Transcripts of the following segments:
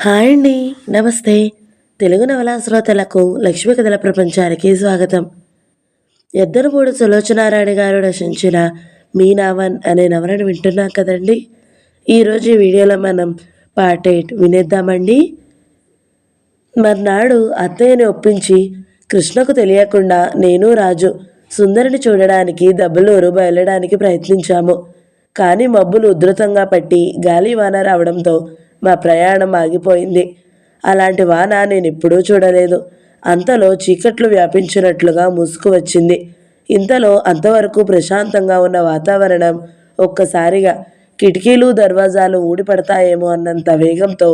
Hi అండి. నమస్తే. తెలుగు నవలా శ్రోతలకు లక్ష్మీ కథల ప్రపంచానికి స్వాగతం. ఎద్దరమూడు సులోచనారాణి గారు రచించిన మీనావన్ అనే నవలను వింటున్నాం కదండి. ఈరోజు ఈ వీడియోలో మనం పార్ట్ 8 వినేద్దామండి. మర్నాడు అత్తయ్యని ఒప్పించి కృష్ణకు తెలియకుండా నేను రాజు సుందరిని చూడడానికి దెబ్బలూరు బయలడానికి ప్రయత్నించాము. కానీ మబ్బులు ఉధృతంగా పట్టి గాలి వాన రావడంతో మా ప్రయాణం ఆగిపోయింది. అలాంటి వాన నేను ఎప్పుడూ చూడలేదు. అంతలో చీకట్లు వ్యాపించినట్లుగా ముసుగు వచ్చింది. ఇంతలో అంతవరకు ప్రశాంతంగా ఉన్న వాతావరణం ఒక్కసారిగా కిటికీలు దర్వాజాలు ఊడిపడతాయేమో అన్నంత వేగంతో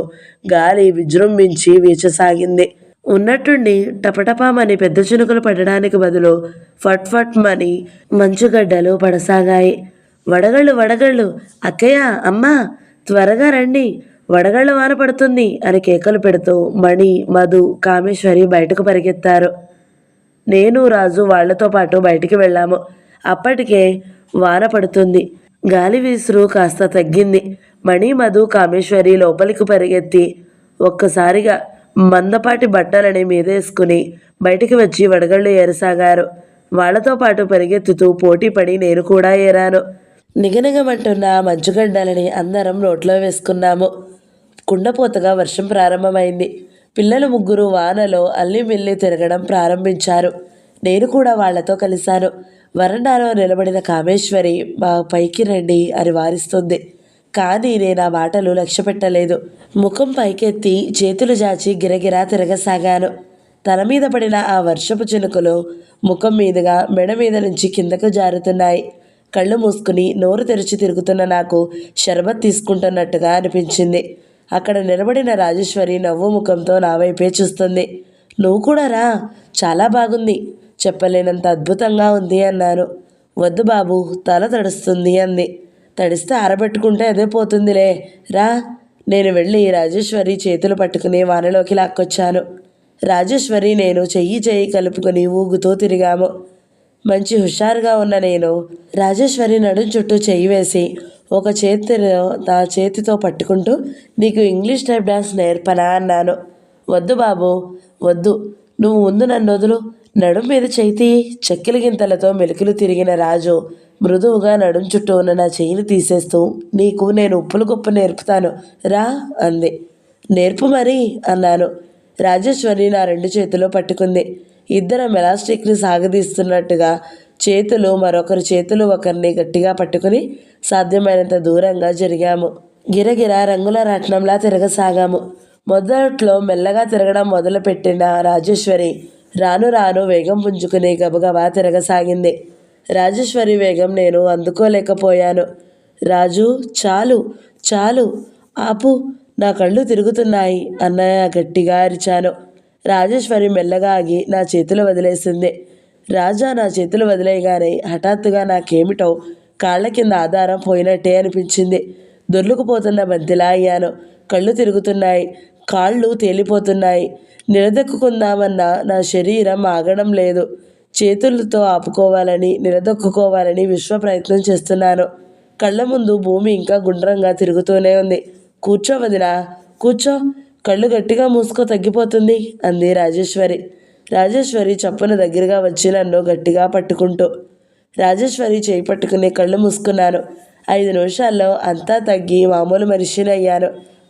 గాలి విజృంభించి వీచసాగింది. ఉన్నట్టుండి టపటపామని పెద్ద చినుకులు పడడానికి బదులు ఫట్ ఫట్ మని మంచుగడ్డలు పడసాగాయి. వడగళ్ళు వడగళ్ళు, అక్కయ్య, అమ్మా, త్వరగా రండి, వడగళ్ళ వాన పడుతుంది అని కేకలు పెడుతూ మణి, మధు, కామేశ్వరి బయటకు పరిగెత్తారు. నేను రాజు వాళ్లతో పాటు బయటికి వెళ్ళాము. అప్పటికే వాన పడుతుంది. గాలి వీసురు కాస్త తగ్గింది. మణి, మధు, కామేశ్వరి లోపలికి పరిగెత్తి ఒక్కసారిగా మందపాటి బట్టలని మీదేసుకుని బయటికి వచ్చి వడగళ్ళు ఏరసాగారు. వాళ్లతో పాటు పరిగెత్తుతూ పోటీపడి నేను కూడా ఏరాను. నిగనిగమంటున్న మంచుగడ్డలని అందరం నోట్లో వేసుకున్నాము. కుండపోతగా వర్షం ప్రారంభమైంది. పిల్లలు ముగ్గురు వానలో అల్లిమిల్లి తిరగడం ప్రారంభించారు. నేను కూడా వాళ్లతో కలిశాను. వరండాలో నిలబడిన కామేశ్వరి మా పైకి రండి అని వారిస్తుంది. కానీ నేను ఆ మాటలు లక్ష్య పెట్టలేదు. ముఖం పైకెత్తి చేతులు జాచి గిరగిరా తిరగసాగాను. తల మీద పడిన ఆ వర్షపు చినుకులు ముఖం మీదుగా మెడ మీద నుంచి కిందకు జారుతున్నాయి. కళ్ళు మూసుకుని నోరు తెరిచి తిరుగుతున్న నాకు షర్బత్ తీసుకుంటున్నట్టుగా అనిపించింది. అక్కడ నిలబడిన రాజేశ్వరి నవ్వు ముఖంతో నా వైపే చూస్తుంది. నువ్వు కూడా రా, చాలా బాగుంది, చెప్పలేనంత అద్భుతంగా ఉంది అన్నాను. వద్దు బాబు, తల తడుస్తుంది అంది. తడిస్తే ఆరబెట్టుకుంటే అదే పోతుందిలే, రా. నేను వెళ్ళి రాజేశ్వరి చేతులు పట్టుకుని వానలోకి లాక్కొచ్చాను. రాజేశ్వరి నేను చెయ్యి కలుపుకొని ఊగుతూ తిరిగాము. మంచి హుషారుగా ఉన్న నేను రాజేశ్వరి నడుం చుట్టూ చెయ్యి వేసి ఒక చేతిలో నా చేతితో పట్టుకుంటూ నీకు ఇంగ్లీష్ టైప్ డ్యాన్స్ నేర్పనా అన్నాను. వద్దు బాబు, వద్దు, నువ్వు ముందు నన్ను వదులు. నడుం మీద చేతి చెక్కిలి గింతలతో మెలికలు తిరిగిన రాజు మృదువుగా నడుం చుట్టూ ఉన్న నా చెయ్యిని తీసేస్తూ నీకు నేను ఉప్పులు గొప్ప నేర్పుతాను, రా అంది. నేర్పు మరి అన్నాను. రాజేశ్వరి నా 2 చేతులు పట్టుకుంది. ఇద్దరం ఎలాస్టిక్ని సాగదీస్తున్నట్టుగా చేతులు మరొకరి చేతులు ఒకరిని గట్టిగా పట్టుకుని సాధ్యమైనంత దూరంగా జరిగాము. గిరగిర రంగుల రాట్నంలా తిరగసాగాము. మొదట్లో మెల్లగా తిరగడం మొదలుపెట్టిన రాజేశ్వరి రాను రాను వేగం పుంజుకుని గబగబా తిరగసాగింది. రాజేశ్వరి వేగం నేను అందుకోలేకపోయాను. రాజు, చాలు చాలు, ఆపు, నా కళ్ళు తిరుగుతున్నాయి అన్నయ్య గట్టిగా అరిచాను. రాజేశ్వరి మెల్లగా ఆగి నా చేతులు వదిలేసింది. రాజా నా చేతులు వదిలేయగానే హఠాత్తుగా నాకేమిటో కాళ్ళ కింద ఆధారం పోయినట్టే అనిపించింది. దొర్లుకుపోతున్న బంతిలా అయ్యాను. కళ్ళు తిరుగుతున్నాయి, కాళ్ళు తేలిపోతున్నాయి. నిలదొక్కుందామన్నా నా శరీరం ఆగడం లేదు. చేతులతో ఆపుకోవాలని, నిలదొక్కుకోవాలని విశ్వ ప్రయత్నం చేస్తున్నాను. కళ్ళ ముందు భూమి ఇంకా గుండ్రంగా తిరుగుతూనే ఉంది. కూర్చో వదినా, కూర్చో, కళ్ళు గట్టిగా మూసుకో, తగ్గిపోతుంది అంది రాజేశ్వరి. రాజేశ్వరి చప్పున దగ్గరగా వచ్చి నన్ను గట్టిగా పట్టుకుంటూ. రాజేశ్వరి చేయి పట్టుకుని కళ్ళు మూసుకున్నాను. 5 నిమిషాల్లో అంతా తగ్గి మామూలు మనిషిని అయ్యాను.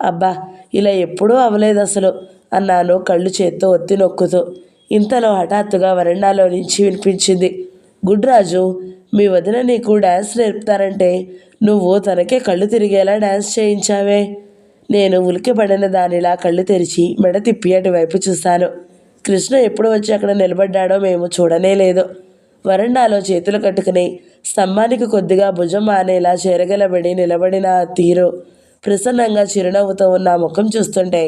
అబ్బా, ఇలా ఎప్పుడూ అవ్వలేదు అసలు అన్నాను కళ్ళు చేత్తో ఒత్తి నొక్కుతూ. ఇంతలో హఠాత్తుగా వరండాలో నుంచి వినిపించింది. గుడ్ రాజు, మీ వదిన నీకు డ్యాన్స్ నేర్పుతారంటే నువ్వు తనకే కళ్ళు తిరిగేలా డ్యాన్స్ చేయించావే. నేను ఉలికిపడిన దానిలా కళ్ళు తెరిచి మెడ తిప్పి అటువైపు చూశాను. కృష్ణ ఎప్పుడు వచ్చి అక్కడ నిలబడ్డాడో మేము చూడనే లేదు. వరండాలో చేతులు కట్టుకుని స్తంభానికి కొద్దిగా భుజం ఆనేలా చేరగలబడి నిలబడిన ఆ తీరు, ప్రసన్నంగా చిరునవ్వుతో ఉన్న ముఖం చూస్తుంటే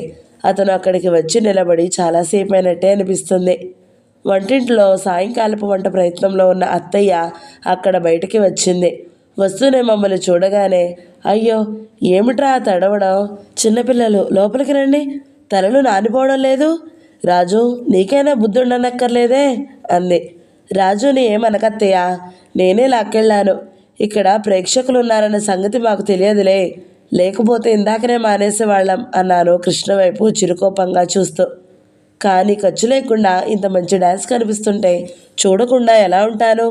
అతను అక్కడికి వచ్చి నిలబడి చాలాసేపు అయినట్టే అనిపిస్తుంది. వంటింట్లో సాయంకాలపు వంట ప్రయత్నంలో ఉన్న అత్తయ్య అక్కడ బయటికి వచ్చింది. వస్తూనే మమ్మల్ని చూడగానే, అయ్యో ఏమిట్రా తడవడం, చిన్నపిల్లలు లోపలికి రండి, తలలు నానిపోవడం లేదు, రాజు నీకైనా బుద్ధి ఉండనక్కర్లేదే అంది. రాజుని ఏమనకత్తయ్య, నేనే లాక్కెళ్ళాను, ఇక్కడ ప్రేక్షకులు ఉన్నారన్న సంగతి మాకు తెలియదులే, లేకపోతే ఇందాకనే మానేసేవాళ్ళం అన్నాను కృష్ణ వైపు చిరుకోపంగా చూస్తూ. కానీ ఖర్చు లేకుండా ఇంత మంచి డ్యాన్స్ కనిపిస్తుంటే చూడకుండా ఎలా ఉంటాను?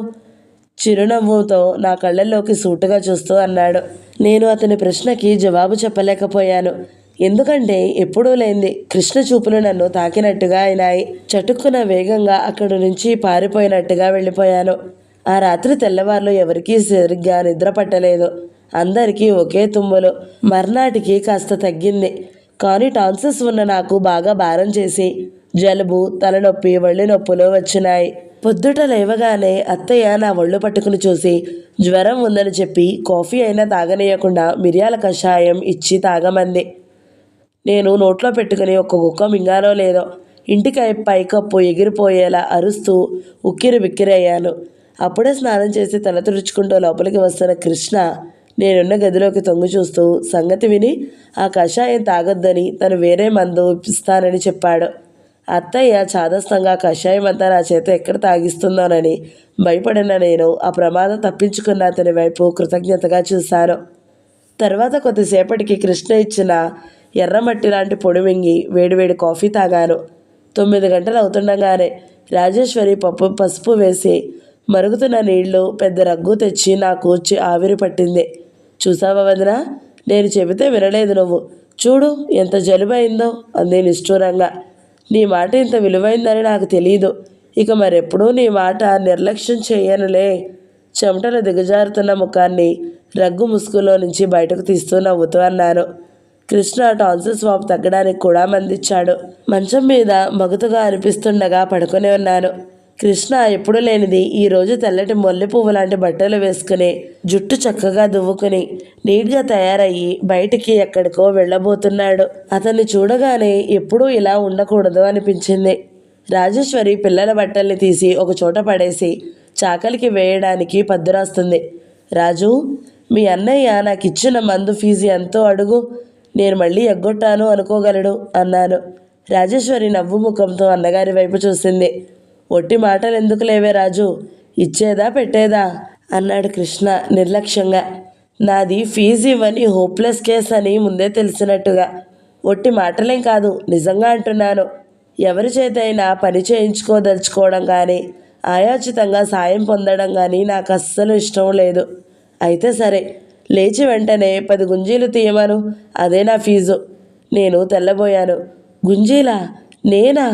చిరునవ్వుతో నా కళ్ళల్లోకి సూటుగా చూస్తూ అన్నాడు. నేను అతని ప్రశ్నకి జవాబు చెప్పలేకపోయాను. ఎందుకంటే ఎప్పుడూ లేనిది కృష్ణ చూపులు నన్ను తాకినట్టుగా అయినాయి. చటుక్కున వేగంగా అక్కడి నుంచి పారిపోయినట్టుగా వెళ్ళిపోయాను. ఆ రాత్రి తెల్లవారులు ఎవరికీ సరిగ్గా నిద్ర పట్టలేదు. అందరికీ ఒకే తుమ్ములు. మర్నాటికి కాస్త తగ్గింది. కానీ టాన్సిల్స్ ఉన్న నాకు బాగా భారం చేసి జలుబు, తలనొప్పి, ఒళ్ళు నొప్పులు వచ్చినాయి. పొద్దుట లేవగానే అత్తయ్య నా ఒళ్ళు పట్టుకుని చూసి జ్వరం ఉందని చెప్పి కాఫీ అయినా తాగనీయకుండా మిరియాల కషాయం ఇచ్చి తాగమంది. నేను నోట్లో పెట్టుకుని ఒక్క గుక్క మింగాలో లేదో ఇంటికి పైకప్పు ఎగిరిపోయేలా అరుస్తూ ఉక్కిరి బిక్కిరయ్యాను. అప్పుడే స్నానం చేసి తల తుడుచుకుంటూ లోపలికి వస్తున్న కృష్ణ నేనున్న గదిలోకి తొంగి చూస్తూ సంగతి విని ఆ కషాయం తాగొద్దని తను వేరే మందు ఇప్పిస్తానని చెప్పాడు. అత్తయ్య చాదస్తంగా కషాయం అంతా నా చేత ఎక్కడ తాగిస్తుందోనని భయపడిన నేను ఆ ప్రమాదం తప్పించుకున్న అతని వైపు కృతజ్ఞతగా చూశాను. తర్వాత కొద్దిసేపటికి కృష్ణ ఇచ్చిన ఎర్రమట్టి లాంటి పొడి మింగి వేడివేడి కాఫీ తాగాను. 9 గంటలు అవుతుండగానే రాజేశ్వరి పసుపు వేసి మరుగుతున్న నీళ్లు పెద్ద రగ్గు తెచ్చి నా కూర్చి ఆవిరి పట్టింది. చూసావా వదిన, నేను చెబితే వినలేదు నువ్వు. చూడు ఎంత జలుబైందో అంది నిష్ఠూరంగా. నీ మాట ఇంత విలువైందని నాకు తెలీదు. ఇక మరెప్పుడూ నీ మాట నిర్లక్ష్యం చేయనులే. చెమటలు దిగజారుతున్న ముఖాన్ని రగ్గు ముసుగులో నుంచి బయటకు తీస్తూ నవ్వుతూ అన్నాను. కృష్ణ టాన్సిల్ స్వాప్ తగ్గడానికి కూడా మందిచ్చాడు. మంచం మీద మగుతుగా అనిపిస్తుండగా పడుకొని ఉన్నాను. కృష్ణ ఎప్పుడు లేనిది ఈరోజు తెల్లటి మొల్లె పువ్వు లాంటి బట్టలు వేసుకుని జుట్టు చక్కగా దువ్వుకుని నీట్గా తయారయ్యి బయటికి ఎక్కడికో వెళ్ళబోతున్నాడు. అతన్ని చూడగానే ఎప్పుడూ ఇలా ఉండకూడదు అనిపించింది. రాజేశ్వరి పిల్లల బట్టల్ని తీసి ఒక చోట పడేసి చాకలికి వేయడానికి పద్దురాస్తుంది. రాజు, మీ అన్నయ్య నాకు ఇచ్చిన మందు ఫీజు ఎంతో అడుగు, నేను మళ్ళీ ఎగ్గొట్టాను అనుకోగలడు అన్నాను. రాజేశ్వరి నవ్వు ముఖంతో అన్నగారి వైపు చూసింది. ఒట్టి మాటలు ఎందుకు లేవే రాజు, ఇచ్చేదా పెట్టేదా అన్నాడు కృష్ణ నిర్లక్ష్యంగా. నాది ఫీజు ఇవ్వని హోప్లెస్ కేస్ అని ముందే తెలిసినట్టుగా. ఒట్టి మాటలేం కాదు, నిజంగా అంటున్నాను. ఎవరి చేతైనా పని చేయించుకోదలుచుకోవడం కానీ ఆయాచితంగా సాయం పొందడం కానీ నాకు అస్సలు ఇష్టం లేదు. అయితే సరే, లేచి వెంటనే 10 గుంజీలు తీయమను, అదే నా ఫీజు. నేను తెల్లబోయాను. గుంజీలా? నేనా?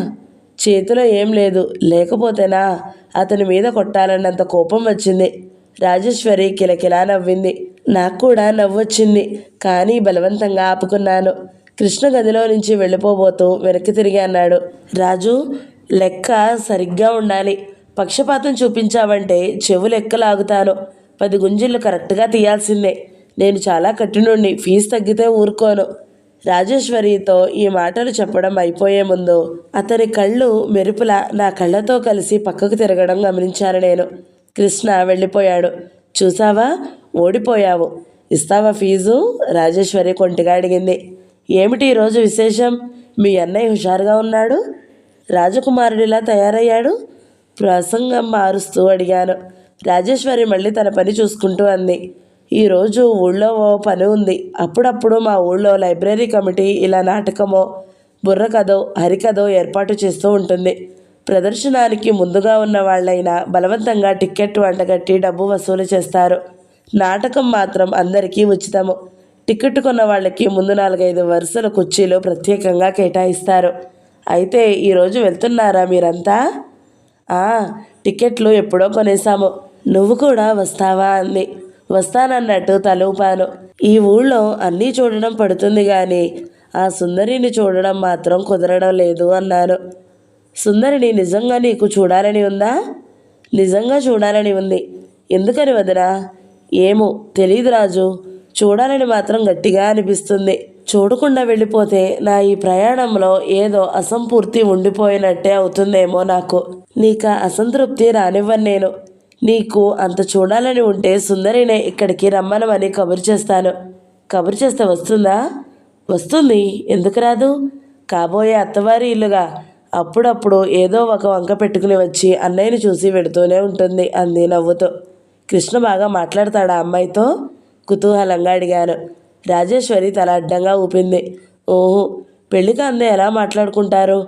చేతిలో ఏం లేదు, లేకపోతేనా అతని మీద కొట్టాలన్నంత కోపం వచ్చింది. రాజేశ్వరి కిలకిలా నవ్వింది. నాకు కూడా నవ్వొచ్చింది, కానీ బలవంతంగా ఆపుకున్నాను. కృష్ణ గదిలో నుంచి వెళ్ళిపోబోతూ వెనక్కి తిరిగి అన్నాడు. రాజు, లెక్క సరిగ్గా ఉండాలి. పక్షపాతం చూపించావంటే చెవులు ఎక్కలాగుతాను. 10 గుంజీలు కరెక్ట్గా తీయాల్సిందే. నేను చాలా కఠినుణ్ణి, ఫీజు తగ్గితే ఊరుకోను. రాజేశ్వరితో ఈ మాటలు చెప్పడం అయిపోయే ముందు అతని కళ్ళు మెరుపులా నా కళ్ళతో కలిసి పక్కకు తిరగడం గమనించాను నేను. కృష్ణ వెళ్ళిపోయాడు. చూసావా, ఓడిపోయావు. ఇస్తావా ఫీజు? రాజేశ్వరి కొంటిగా అడిగింది. ఏమిటి ఈరోజు విశేషం? మీ అన్నయ్య హుషారుగా ఉన్నాడు, రాజకుమారుడిలా తయారయ్యాడు. ప్రసంగం మారుస్తూ అడిగాను. రాజేశ్వరి మళ్ళీ తన పని చూసుకుంటూ అంది. ఈరోజు ఊళ్ళో ఓ పని ఉంది. అప్పుడప్పుడు మా ఊళ్ళో లైబ్రరీ కమిటీ ఇలా నాటకమో బుర్రకథో హరికథో ఏర్పాటు చేస్తూ ఉంటుంది. ప్రదర్శనానికి ముందుగా ఉన్న వాళ్ళైనా బలవంతంగా టిక్కెట్ వంటగట్టి డబ్బు వసూలు చేస్తారు. నాటకం మాత్రం అందరికీ ఉచితము. టికెట్ కొన్న వాళ్ళకి ముందు 4-5 వరుసల కుర్చీలు ప్రత్యేకంగా కేటాయిస్తారు. అయితే ఈరోజు వెళ్తున్నారా మీరంతా? టికెట్లు ఎప్పుడో కొనేశాము. నువ్వు కూడా వస్తావా అంది. వస్తానన్నట్టు తలూపాను. ఈ ఊళ్ళో అన్నీ చూడడం పడుతుంది కానీ ఆ సుందరిని చూడడం మాత్రం కుదరడం లేదు అన్నాను. సుందరిని నిజంగా నీకు చూడాలని ఉందా? నిజంగా చూడాలని ఉంది. ఎందుకని వదినా? ఏమో తెలీదు రాజు, చూడాలని మాత్రం గట్టిగా అనిపిస్తుంది. చూడకుండా వెళ్ళిపోతే నా ఈ ప్రయాణంలో ఏదో అసంపూర్తి ఉండిపోయినట్టే అవుతుందేమో నాకు. నీకు అసంతృప్తి రానివ్వను నేను. నీకు అంత చూడాలని ఉంటే సుందరినే ఇక్కడికి రమ్మనమని కబురు చేస్తాను. కబురు చేస్తే వస్తుందా? వస్తుంది, ఎందుకు రాదు? కాబోయే అత్తవారి ఇల్లుగా అప్పుడప్పుడు ఏదో ఒక వంక పెట్టుకుని వచ్చి అన్నయ్యని చూసి వెడుతూనే ఉంటుంది అంది నవ్వుతూ. కృష్ణ బాగా మాట్లాడతాడా అమ్మాయితో? కుతూహలంగా అడిగాను. రాజేశ్వరి తల అడ్డంగా ఊపింది. ఓహో, పెళ్లికి అందే ఎలా మాట్లాడుకుంటారు?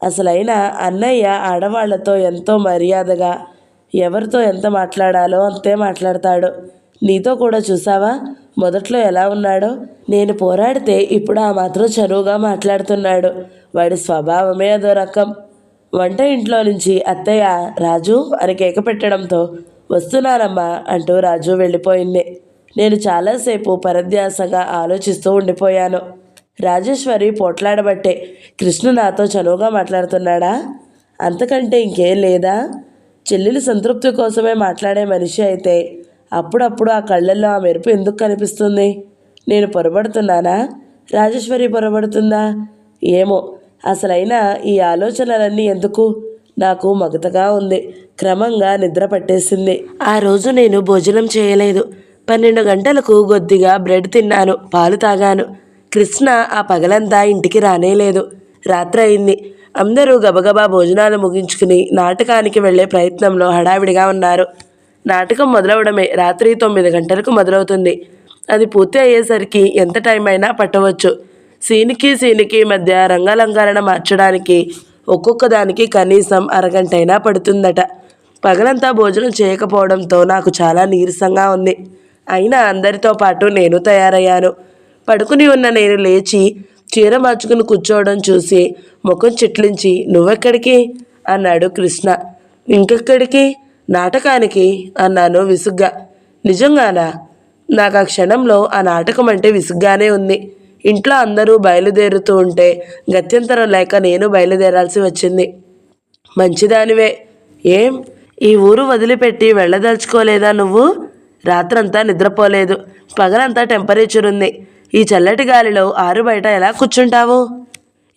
అసలైన అన్నయ్య ఆడవాళ్లతో ఎంతో మర్యాదగా ఎవరితో ఎంత మాట్లాడాలో అంతే మాట్లాడతాడు. నీతో కూడా చూసావా మొదట్లో ఎలా ఉన్నాడో? నేను పోరాడితే ఇప్పుడు ఆ మాత్రం చనువుగా మాట్లాడుతున్నాడు. వాడి స్వభావమే అదో రకం. వంట ఇంట్లో నుంచి అత్తయ్య రాజు అని కేక పెట్టడంతో వస్తున్నానమ్మా అంటూ రాజు వెళ్ళిపోయింది. నేను చాలాసేపు పరధ్యాసగా ఆలోచిస్తూ ఉండిపోయాను. రాజేశ్వరి పోట్లాడబట్టే కృష్ణ నాతో చనువుగా మాట్లాడుతున్నాడా? అంతకంటే ఇంకేం లేదా? చెల్లెలి సంతృప్తి కోసమే మాట్లాడే మనిషి అయితే అప్పుడప్పుడు ఆ కళ్ళల్లో ఆ మెరుపు ఎందుకు కనిపిస్తుంది? నేను పొరబడుతున్నానా? రాజేశ్వరి పొరబడుతుందా? ఏమో. అసలైన ఈ ఆలోచనలన్నీ ఎందుకు? నాకు మగతగా ఉంది. క్రమంగా నిద్ర పట్టేసింది. ఆ రోజు నేను భోజనం చేయలేదు. 12 గంటలకు కొద్దిగా బ్రెడ్ తిన్నాను, పాలు తాగాను. కృష్ణ ఆ పగలంతా ఇంటికి రానేలేదు. రాత్రి అయింది. అందరూ గబగబా భోజనాలు ముగించుకుని నాటకానికి వెళ్లే ప్రయత్నంలో హడావిడిగా ఉన్నారు. నాటకం మొదలవడమే రాత్రి 9 గంటలకు మొదలవుతుంది. అది పూర్తి అయ్యేసరికి ఎంత టైం అయినా పట్టవచ్చు. సీనికి మధ్య రంగాలంకరణ మార్చడానికి ఒక్కొక్క దానికి కనీసం అరగంటైనా పడుతుందట. పగలంతా భోజనం చేయకపోవడంతో నాకు చాలా నీరసంగా ఉంది. అయినా అందరితో పాటు నేను తయారయ్యాను. పడుకుని ఉన్న నేను లేచి చీర మార్చుకుని కూర్చోవడం చూసి ముఖం చిట్లించి నువ్వెక్కడికి అన్నాడు కృష్ణ. ఇంకెక్కడికి? నాటకానికి అన్నాను విసుగ్గా. నిజంగానా? నాకు ఆ క్షణంలో ఆ నాటకం అంటే విసుగ్గానే ఉంది. ఇంట్లో అందరూ బయలుదేరుతూ ఉంటే గత్యంతరం లేక నేను బయలుదేరాల్సి వచ్చింది. మంచిదానివే. ఏం ఈ ఊరు వదిలిపెట్టి వెళ్ళదలుచుకోలేదా నువ్వు? రాత్రంతా నిద్రపోలేదు. పగలంతా టెంపరేచర్ ఉంది. ఈ చల్లటి గాలిలో ఆరు బయట ఎలా కూర్చుంటావు?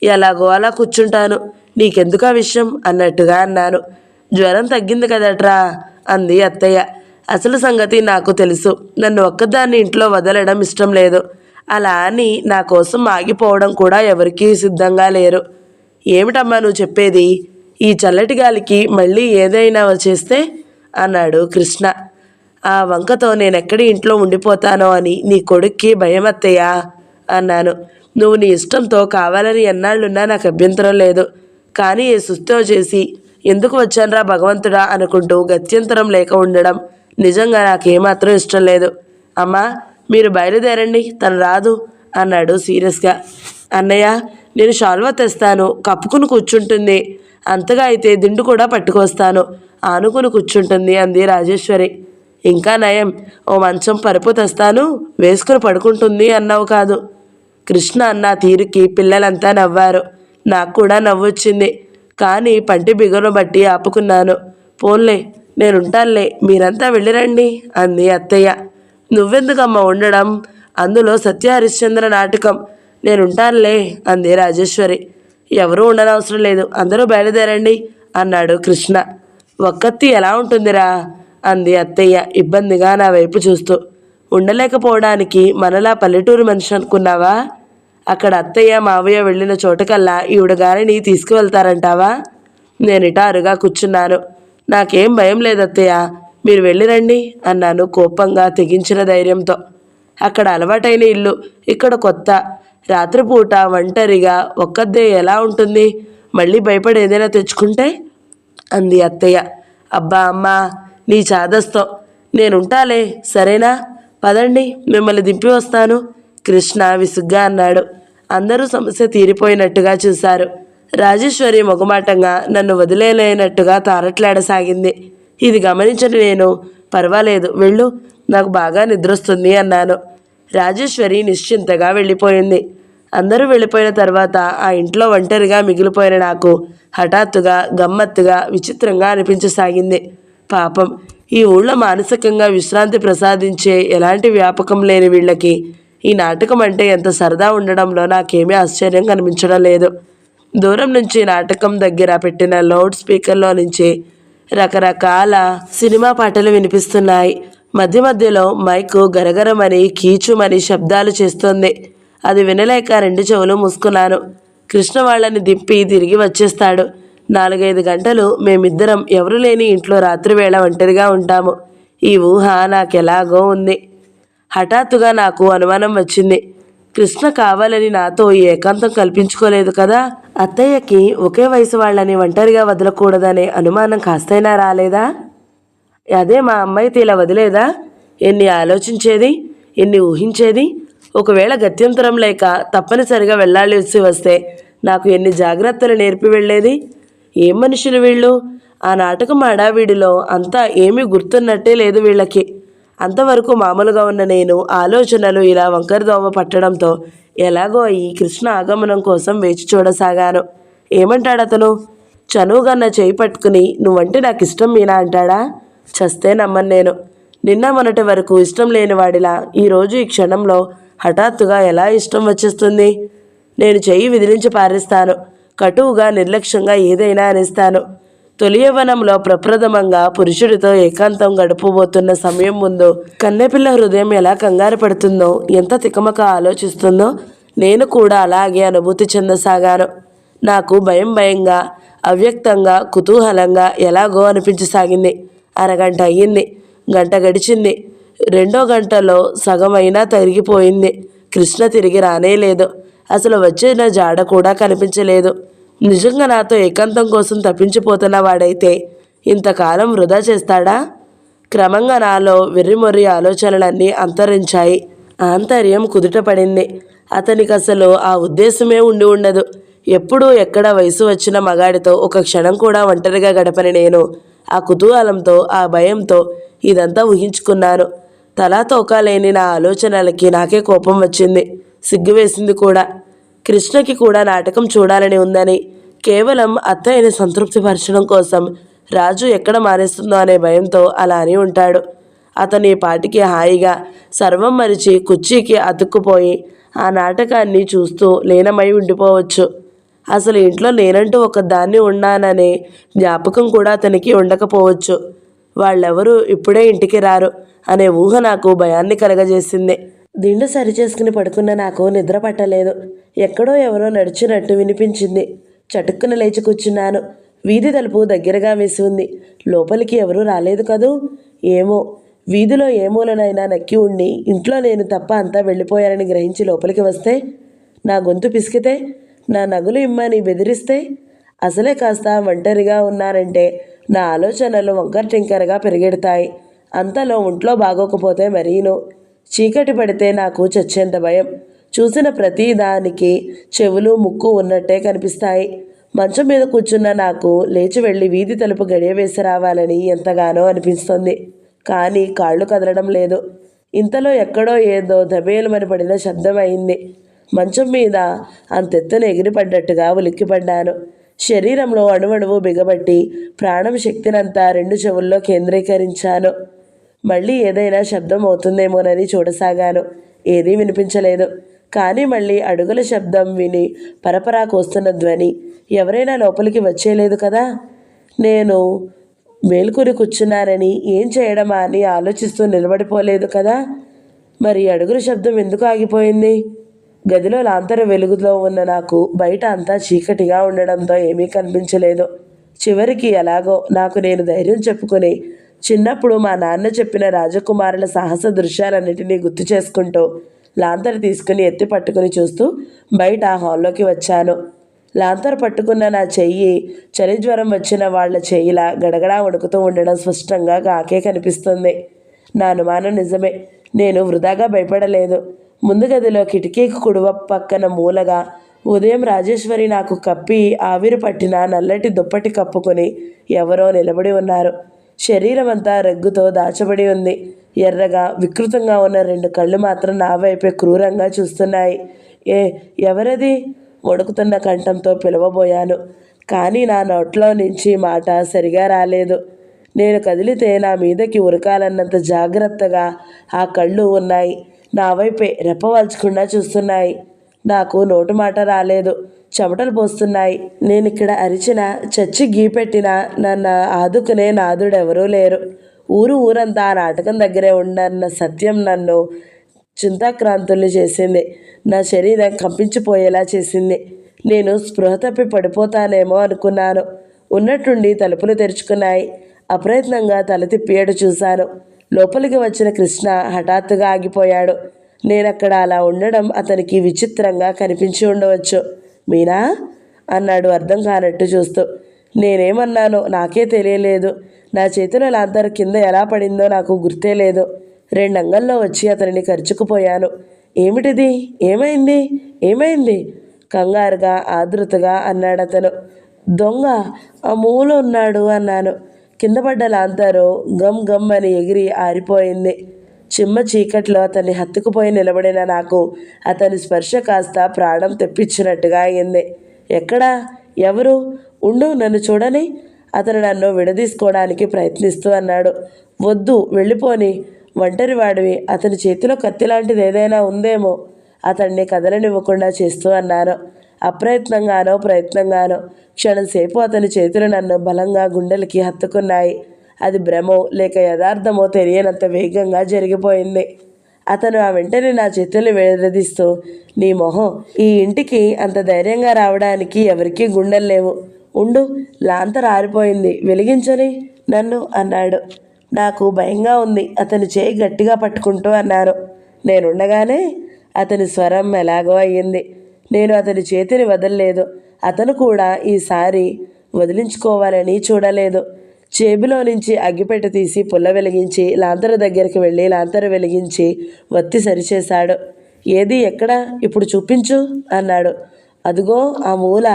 ఎలాగో అలా కూర్చుంటాను. నీకెందుకు ఆ విషయం అన్నట్టుగా అన్నాను. జ్వరం తగ్గింది కదట్రా అంది అత్తయ్య. అసలు సంగతి నాకు తెలుసు. నన్ను ఒక్కదాన్ని ఇంట్లో వదలడం ఇష్టం లేదు. అలా అని నా కోసం ఆగిపోవడం కూడా ఎవరికీ సిద్ధంగా లేరు. ఏమిటమ్మా నువ్వు చెప్పేది? ఈ చల్లటి గాలికి మళ్ళీ ఏదైనా చేస్తే అన్నాడు కృష్ణ. ఆ వంకతో నేనెక్కడి ఇంట్లో ఉండిపోతానో అని నీ కొడుక్కి భయం అత్తయ్యా అన్నాను. నువ్వు నీ ఇష్టంతో కావాలని ఎన్నాళ్ళున్నా నాకు అభ్యంతరం లేదు. కానీ ఏ సుస్తో చేసి ఎందుకు వచ్చానరా భగవంతుడా అనుకుంటూ గత్యంతరం లేక ఉండడం నిజంగా నాకేమాత్రం ఇష్టం లేదు. అమ్మా మీరు బయలుదేరండి, తను రాదు అన్నాడు సీరియస్గా. అన్నయ్య నేను షాల్వా తెస్తాను, కప్పుకుని కూర్చుంటుంది. అంతగా అయితే దిండు కూడా పట్టుకొస్తాను, ఆనుకుని కూర్చుంటుంది అంది రాజేశ్వరి. ఇంకా నయం, ఓ మంచం పరుపు తెస్తాను, వేసుకుని పడుకుంటుంది అన్నావు కాదు. కృష్ణ అన్న తీరుకి పిల్లలంతా నవ్వారు. నాకు కూడా నవ్వొచ్చింది. కానీ పంటి బిగును బట్టి ఆపుకున్నాను. పోన్లే నేనుంటానులే, మీరంతా వెళ్ళిరండి అంది అత్తయ్య. నువ్వెందుకమ్మా ఉండడం? అందులో సత్య హరిశ్చంద్ర నాటకం. నేనుంటానులే అంది రాజేశ్వరి. ఎవరూ ఉండనవసరం లేదు, అందరూ బయలుదేరండి అన్నాడు కృష్ణ. ఒక్కత్తి ఎలా ఉంటుందిరా అంది అత్తయ్య ఇబ్బందిగా నా వైపు చూస్తూ. ఉండలేకపోవడానికి మనలా పల్లెటూరు మనిషి అనుకున్నావా? అక్కడ అత్తయ్య మావయ్య వెళ్ళిన చోటకల్లా ఈవిడ గారిని తీసుకువెళ్తారంటావా? నేను ఇటారుగా కూర్చున్నాను. నాకేం భయం లేదత్తయ్య, మీరు వెళ్ళిరండి అన్నాను కోపంగా, తెగించిన ధైర్యంతో. అక్కడ అలవాటైన ఇల్లు, ఇక్కడ కొత్త. రాత్రిపూట ఒంటరిగా ఒక్కదే ఎలా ఉంటుంది? మళ్ళీ భయపడి ఏదైనా తెచ్చుకుంటే అంది అత్తయ్య. అబ్బా అమ్మా నీ చాదస్తం. నేనుంటాలే, సరేనా? పదండి, మిమ్మల్ని దింపి వస్తాను కృష్ణ విసుగ్గా అన్నాడు. అందరూ సమస్య తీరిపోయినట్టుగా చూశారు. రాజేశ్వరి మొగమాటంగా నన్ను వదిలేనట్టుగా తారట్లాడసాగింది. ఇది గమనించిన నేను, పర్వాలేదు వెళ్ళు, నాకు బాగా నిద్రొస్తుంది అన్నాను. రాజేశ్వరి నిశ్చింతగా వెళ్ళిపోయింది. అందరూ వెళ్ళిపోయిన తర్వాత ఆ ఇంట్లో ఒంటరిగా మిగిలిపోయిన నాకు హఠాత్తుగా, గమ్మత్తుగా, విచిత్రంగా అనిపించసాగింది. పాపం, ఈ ఊళ్ళో మానసికంగా విశ్రాంతి ప్రసాదించే ఎలాంటి వ్యాపకం లేని వీళ్ళకి ఈ నాటకం అంటే ఎంత సరదా ఉండడంలో నాకేమీ ఆశ్చర్యం కనిపించడం లేదు. దూరం నుంచి నాటకం దగ్గర పెట్టిన లౌడ్ స్పీకర్లో నుంచి రకరకాల సినిమా పాటలు వినిపిస్తున్నాయి. మధ్య మధ్యలో మైకు గరగరమని, కీచుమని శబ్దాలు చేస్తుంది. అది వినలేక 2 చెవులు మూసుకున్నాను. కృష్ణ వాళ్ళని దింపి తిరిగి వచ్చేస్తాడు. 4-5 గంటలు మేమిద్దరం ఎవరు లేని ఇంట్లో రాత్రివేళ ఒంటరిగా ఉంటాము. ఈ ఊహ నాకెలాగో ఉంది. హఠాత్తుగా నాకు అనుమానం వచ్చింది. కృష్ణ కావాలని నాతో ఈ ఏకాంతం కల్పించుకోలేదు కదా? అత్తయ్యకి ఒకే వయసు వాళ్ళని ఒంటరిగా వదలకూడదనే అనుమానం కాస్తైనా రాలేదా? అదే మా అమ్మాయితో ఇలా వదిలేదా? ఎన్ని ఆలోచించేది, ఎన్ని ఊహించేది. ఒకవేళ గత్యంతరం లేక తప్పనిసరిగా వెళ్ళాల్సి వస్తే నాకు ఎన్ని జాగ్రత్తలు నేర్పి వెళ్ళేది. ఏం మనుషులు వీళ్ళు! ఆ నాటకం హడావిడిలో అంతా ఏమీ గుర్తున్నట్టే లేదు వీళ్ళకి. అంతవరకు మామూలుగా ఉన్న నేను ఆలోచనలు ఇలా వంకరదోవ పట్టడంతో ఎలాగో ఈ కృష్ణ ఆగమనం కోసం వేచి చూడసాగాను. ఏమంటాడతను? చనువుగన్న చేయి పట్టుకుని నువ్వంటే నాకు ఇష్టం మీనా అంటాడా? చస్తే నమ్మను నేను. నిన్న మొన్నటి వరకు ఇష్టం లేనివాడిలా ఈరోజు ఈ క్షణంలో హఠాత్తుగా ఎలా ఇష్టం వచ్చేస్తుంది? నేను చెయ్యి విదిలించి పారేస్తాను. కటువుగా నిర్లక్ష్యంగా ఏదైనా అనేస్తాను. తొలి యవ్వనంలో ప్రప్రథమంగా పురుషుడితో ఏకాంతం గడపబోతున్న సమయం ముందు కన్నెపిల్ల హృదయం ఎలా కంగారు పడుతుందో, ఎంత తికమక ఆలోచిస్తుందో నేను కూడా అలాగే అనుభూతి చెందసాగాను. నాకు భయంగా, అవ్యక్తంగా, కుతూహలంగా ఎలాగో అనిపించసాగింది. అరగంట అయ్యింది. గంట గడిచింది. 2వ గంటలో సగమైనా తరిగిపోయింది. కృష్ణ తిరిగి రానేలేదు. అసలు వచ్చిన జాడ కూడా కనిపించలేదు. నిజంగా నాతో ఏకాంతం కోసం తప్పించిపోతున్న వాడైతే ఇంతకాలం వృధా చేస్తాడా? క్రమంగా నాలో వెర్రిమొర్రి ఆలోచనలన్నీ అంతరించాయి. ఆంతర్యం కుదుటపడింది. అతనికి అసలు ఆ ఉద్దేశమే ఉండి ఉండదు. ఎప్పుడూ ఎక్కడ వయసు వచ్చిన మగాడితో ఒక క్షణం కూడా ఒంటరిగా గడపని నేను ఆ కుతూహలంతో, ఆ భయంతో ఇదంతా ఊహించుకున్నాను. తలా తోకా లేని నా ఆలోచనలకి నాకే కోపం వచ్చింది. సిగ్గు వేసింది కూడా. కృష్ణకి కూడా నాటకం చూడాలని ఉందని, కేవలం అత్తయ్యని సంతృప్తిపరచడం కోసం రాజు ఎక్కడ మానేస్తుందో అనే భయంతో అలా అని ఉంటాడు. అతను ఈ పాటికి హాయిగా సర్వం మరిచి కుర్చీకి అతుక్కుపోయి ఆ నాటకాన్ని చూస్తూ లీనమై ఉండిపోవచ్చు. అసలు ఇంట్లో నేనంటూ ఒకదాన్ని ఉన్నాననే జ్ఞాపకం కూడా అతనికి ఉండకపోవచ్చు. వాళ్ళెవరూ ఇప్పుడే ఇంటికి రారు అనే ఊహ నాకు భయాన్ని కలగజేసింది. దిండు సరిచేసుకుని పడుకున్న నాకు నిద్ర పట్టలేదు. ఎక్కడో ఎవరో నడిచినట్టు వినిపించింది. చటుక్కున లేచి కూర్చున్నాను. వీధి తలుపు దగ్గరగా వేసి ఉంది. లోపలికి ఎవరూ రాలేదు కదూ. ఏమో, వీధిలో ఏ మూలనైనా నక్కి ఉండి ఇంట్లో నేను తప్ప అంతా వెళ్ళిపోయారని గ్రహించి లోపలికి వస్తే, నా గొంతు పిసికితే, నా నగులు ఇమ్మని బెదిరిస్తే, అసలే కాస్త ఒంటరిగా ఉన్నానంటే నా ఆలోచనలు వంకర టింకరగా పెరిగెడతాయి. అంతలో ఒంట్లో బాగోకపోతే మరీను. చీకటి పడితే నాకు చచ్చేంత భయం. చూసిన ప్రతి దానికి చెవులు, ముక్కు ఉన్నట్టే కనిపిస్తాయి. మంచం మీద కూర్చున్న నాకు లేచి వెళ్ళి వీధి తలుపు గడియ వేసి రావాలని ఎంతగానో అనిపిస్తుంది. కానీ కాళ్ళు కదలడం లేదు. ఇంతలో ఎక్కడో ఏదో దబేలుమని పడిన శబ్దం అయింది. మంచం మీద అంతెత్తున ఎగిరిపడ్డట్టుగా ఉలిక్కిపడ్డాను. శరీరంలో అణువణువు బిగబట్టి ప్రాణం శక్తినంతా 2 చెవుల్లో కేంద్రీకరించాను. మళ్ళీ ఏదైనా శబ్దం అవుతుందేమోనని చూడసాగాను. ఏదీ వినిపించలేదు. కానీ మళ్ళీ అడుగుల శబ్దం విని పరపరా కోస్తున్న ధ్వని. ఎవరైనా లోపలికి వచ్చేలేదు కదా. నేను మేల్కొని కూర్చున్నానని ఏం చేయడమా అని ఆలోచిస్తూ నిలబడిపోలేదు కదా. మరి అడుగుల శబ్దం ఎందుకు ఆగిపోయింది? గదిలో లాంతరు వెలుగులో ఉన్న నాకు బయట అంతా చీకటిగా ఉండడంతో ఏమీ కనిపించలేదు. చివరికి ఎలాగో నాకు నేను ధైర్యం చెప్పుకొని చిన్నప్పుడు మా నాన్న చెప్పిన రాజకుమారుల సాహస దృశ్యాలన్నిటినీ గుర్తు చేసుకుంటూ లాంతరు తీసుకుని ఎత్తి పట్టుకుని చూస్తూ బయట హాల్లోకి వచ్చాను. లాంతరు పట్టుకున్న నా చెయ్యి చలి జ్వరం వచ్చిన వాళ్ళ చెయ్యిలా గడగడా వణుకుతూ ఉండడం స్పష్టంగా నాకే కనిపిస్తుంది. నా అనుమానం నిజమే. నేను వృధాగా భయపడలేదు. ముందు గదిలో కిటికీకి కుడివ పక్కన మూలగా ఉదయం రాజేశ్వరి నాకు కప్పి ఆవిరి పట్టిన నల్లటి దుప్పటి కప్పుకొని ఎవరో నిలబడి ఉన్నారు. శరీరం అంతా రగ్గుతో దాచబడి ఉంది. ఎర్రగా వికృతంగా ఉన్న 2 కళ్ళు మాత్రం నా వైపే క్రూరంగా చూస్తున్నాయి. ఎవరది? వణుకుతున్న కంఠంతో పిలవబోయాను. కానీ నా నోట్లో నుంచి మాట సరిగా రాలేదు. నేను కదిలితే నా మీదకి ఉరకాలన్నంత జాగ్రత్తగా ఆ కళ్ళు ఉన్నాయి. నా వైపే రెప్పవాల్చకుండా చూస్తున్నాయి. నాకు నోటు మాట రాలేదు. చెమటలు పోస్తున్నాయి. నేనిక్కడ అరిచినా, చచ్చి గీపెట్టినా నన్ను ఆదుకునే నాదుడెవరూ లేరు. ఊరంతా ఆ నాటకం దగ్గరే ఉండన్న సత్యం నన్ను చింతాక్రాంతుల్ని చేసింది. నా శరీరం కంపించిపోయేలా చేసింది. నేను స్పృహ తప్పి పడిపోతానేమో అనుకున్నాను. ఉన్నట్టుండి తలుపులు తెరుచుకున్నాయి. అప్రయత్నంగా తల తిప్పి అటు చూశాను. లోపలికి వచ్చిన కృష్ణ హఠాత్తుగా ఆగిపోయాడు. నేనక్కడ అలా ఉండడం అతనికి విచిత్రంగా కనిపించి ఉండవచ్చు. మీనా అన్నాడు అర్థం కానట్టు చూస్తూ. నేనేమన్నానో నాకే తెలియలేదు. నా చేతిలో లాంతర్ కింద ఎలా పడిందో నాకు గుర్తే లేదు. 2 అంగల్లో వచ్చి అతనిని కరుచుకుపోయాను. ఏమిటిది? ఏమైంది? ఏమైంది? కంగారుగా ఆతృతగా అన్నాడతను. దొంగ ఆ మూల ఉన్నాడు అన్నాను. కింద పడ్డ లాంతరు గమ్ గమ్ అని ఎగిరి ఆరిపోయింది. చిమ్మ చీకట్లో అతన్ని హత్తుకుపోయి నిలబడిన నాకు అతని స్పర్శ కాస్త ప్రాణం తెప్పించినట్టుగా అయింది. ఎక్కడా? ఎవరు? ఉండు, నన్ను చూడని. అతను నన్ను విడదీసుకోవడానికి ప్రయత్నిస్తూ అన్నాడు. వద్దు, వెళ్ళిపోని. ఒంటరి వాడివి. అతని చేతిలో కత్తి లాంటిది ఏదైనా ఉందేమో. అతన్ని కదలనివ్వకుండా చేస్తూ అన్నాను. అప్రయత్నంగానో ప్రయత్నంగానో క్షణంసేపు అతని చేతులు నన్ను బలంగా గుండెలకి హత్తుకున్నాయి. అది భ్రమో లేక యథార్థమో తెలియనంత వేగంగా జరిగిపోయింది. అతను ఆ వెంటనే నా చేతుల్ని విడదీస్తూ, నీ మొహం, ఈ ఇంటికి అంత ధైర్యంగా రావడానికి ఎవరికీ గుండెలు లేవు. ఉండు, లాంతర్ ఆరిపోయింది, వెలిగించని నన్ను అన్నాడు. నాకు భయంగా ఉంది. అతని చేయి గట్టిగా పట్టుకుంటూ అన్నాను. నేనుండగానే అతని స్వరం ఎలాగో అయ్యింది. నేను అతని చేతిని వదలలేదు. అతను కూడా ఈసారి వదిలించుకోవాలని చూడలేదు. జేబులో నుంచి అగ్గిపెట్టె తీసి పుల్ల వెలిగించి లాంతరు దగ్గరికి వెళ్ళి లాంతరు వెలిగించి వత్తి సరిచేశాడు. ఏది, ఎక్కడ? ఇప్పుడు చూపించు అన్నాడు. అదుగో ఆ మూల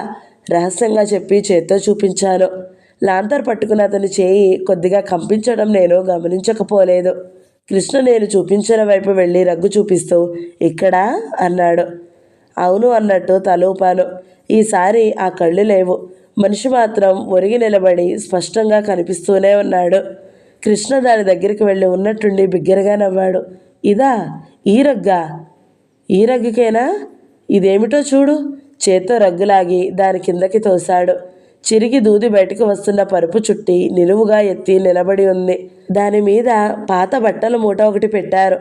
రహస్యంగా చెప్పి చేత్తో చూపించాను. లాంతర్ పట్టుకున్న అతని చేయి కొద్దిగా కంపించడం నేను గమనించకపోలేదు. కృష్ణ నేను చూపించిన వైపు వెళ్ళి రగ్గు చూపిస్తూ ఇక్కడా అన్నాడు. అవును అన్నట్టు తలూపాను. ఈసారి ఆ కళ్ళు లేవు. మనిషి మాత్రం ఒరిగి నిలబడి స్పష్టంగా కనిపిస్తూనే ఉన్నాడు. కృష్ణ దాని దగ్గరికి వెళ్ళి ఉన్నట్టుండి బిగ్గరగా నవ్వాడు. ఇదా? ఈ రగ్గా? ఈ రగ్గుకేనా? ఇదేమిటో చూడు. చేత్తో రగ్గులాగి దాని కిందకి తోశాడు. చిరిగి దూది బయటకు వస్తున్న పరుపు చుట్టి నిలువుగా ఎత్తి నిలబడి ఉంది. దాని మీద పాత బట్టల మూట ఒకటి పెట్టారు.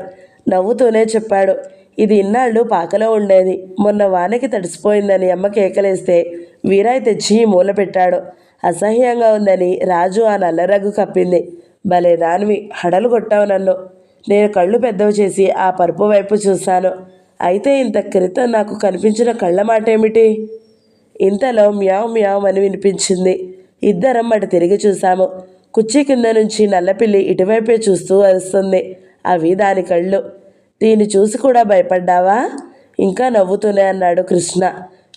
నవ్వుతూనే చెప్పాడు, ఇది ఇన్నాళ్ళు పాకలో ఉండేది. మొన్న వానకి తడిసిపోయిందని అమ్మ కేకలేస్తే వీరాయి తెచ్చి మూల పెట్టాడు. అసహ్యంగా ఉందని రాజు ఆ నల్లరగ్గు కప్పింది. భలే దానివి, హడలు కొట్టావు నన్ను. నేను కళ్ళు పెద్దవి చేసి ఆ పరుపు వైపు చూశాను. అయితే ఇంత క్రితం నాకు కనిపించిన కళ్ళ మాట ఏమిటి? ఇంతలో మ్యావ్ మ్యావ్ అని వినిపించింది. ఇద్దరం అటు తిరిగి చూశాము. కుర్చీ కింద నుంచి నల్లపిల్లి ఇటువైపే చూస్తూ వస్తుంది. అవి దాని కళ్ళు. దీన్ని చూసి కూడా భయపడ్డావా? ఇంకా నవ్వుతూనే అన్నాడు కృష్ణ.